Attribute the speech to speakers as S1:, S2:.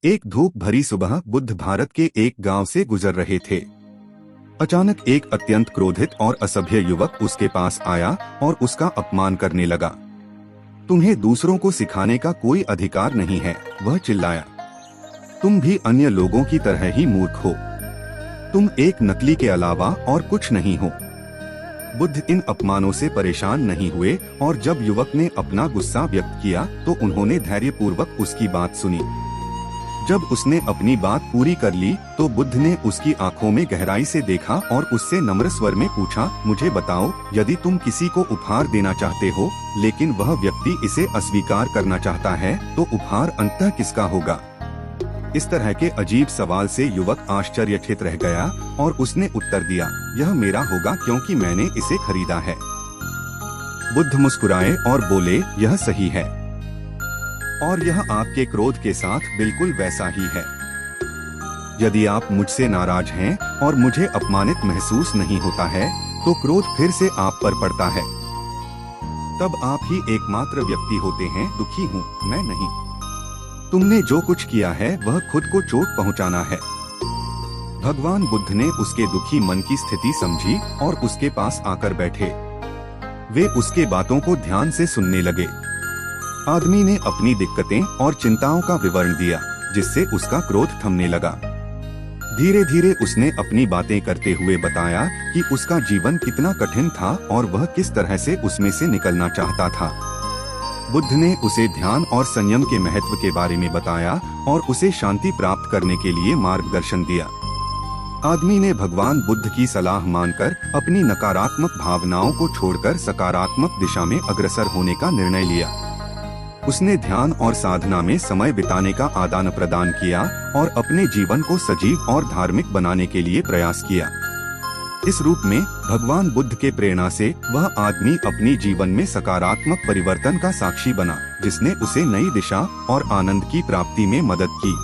S1: एक धूप भरी सुबह बुद्ध भारत के एक गांव से गुजर रहे थे। अचानक एक अत्यंत क्रोधित और असभ्य युवक उसके पास आया और उसका अपमान करने लगा। तुम्हें दूसरों को सिखाने का कोई अधिकार नहीं है, वह चिल्लाया। तुम भी अन्य लोगों की तरह ही मूर्ख हो। तुम एक नकली के अलावा और कुछ नहीं हो। बुद्ध इन अपमानों से परेशान नहीं हुए और जब युवक ने अपना गुस्सा व्यक्त किया तो उन्होंने धैर्यपूर्वक उसकी बात सुनी। जब उसने अपनी बात पूरी कर ली तो बुद्ध ने उसकी आंखों में गहराई से देखा और उससे नम्र स्वर में पूछा, मुझे बताओ, यदि तुम किसी को उपहार देना चाहते हो लेकिन वह व्यक्ति इसे अस्वीकार करना चाहता है तो उपहार अंततः किसका होगा? इस तरह के अजीब सवाल से युवक आश्चर्यचकित रह गया और उसने उत्तर दिया, यह मेरा होगा क्योंकि मैंने इसे खरीदा है। बुद्ध मुस्कुराए और बोले, यह सही है और यह आपके क्रोध के साथ बिल्कुल वैसा ही है। यदि आप मुझसे नाराज हैं और मुझे अपमानित महसूस नहीं होता है तो क्रोध फिर से आप पर पड़ता है। तब आप ही एकमात्र व्यक्ति होते हैं। दुखी हूँ मैं नहीं। तुमने जो कुछ किया है वह खुद को चोट पहुँचाना है। भगवान बुद्ध ने उसके दुखी मन की स्थिति समझी और उसके पास आकर बैठे। वे उसके बातों को ध्यान से सुनने लगे। आदमी ने अपनी दिक्कतें और चिंताओं का विवरण दिया जिससे उसका क्रोध थमने लगा। धीरे धीरे उसने अपनी बातें करते हुए बताया कि उसका जीवन कितना कठिन था और वह किस तरह से उसमें से निकलना चाहता था। बुद्ध ने उसे ध्यान और संयम के महत्व के बारे में बताया और उसे शांति प्राप्त करने के लिए मार्गदर्शन दिया। आदमी ने भगवान बुद्ध की सलाह मानकर अपनी नकारात्मक भावनाओं को छोड़कर सकारात्मक दिशा में अग्रसर होने का निर्णय लिया। उसने ध्यान और साधना में समय बिताने का आदान प्रदान किया और अपने जीवन को सजीव और धार्मिक बनाने के लिए प्रयास किया। इस रूप में भगवान बुद्ध के प्रेरणा से वह आदमी अपनी जीवन में सकारात्मक परिवर्तन का साक्षी बना, जिसने उसे नई दिशा और आनंद की प्राप्ति में मदद की।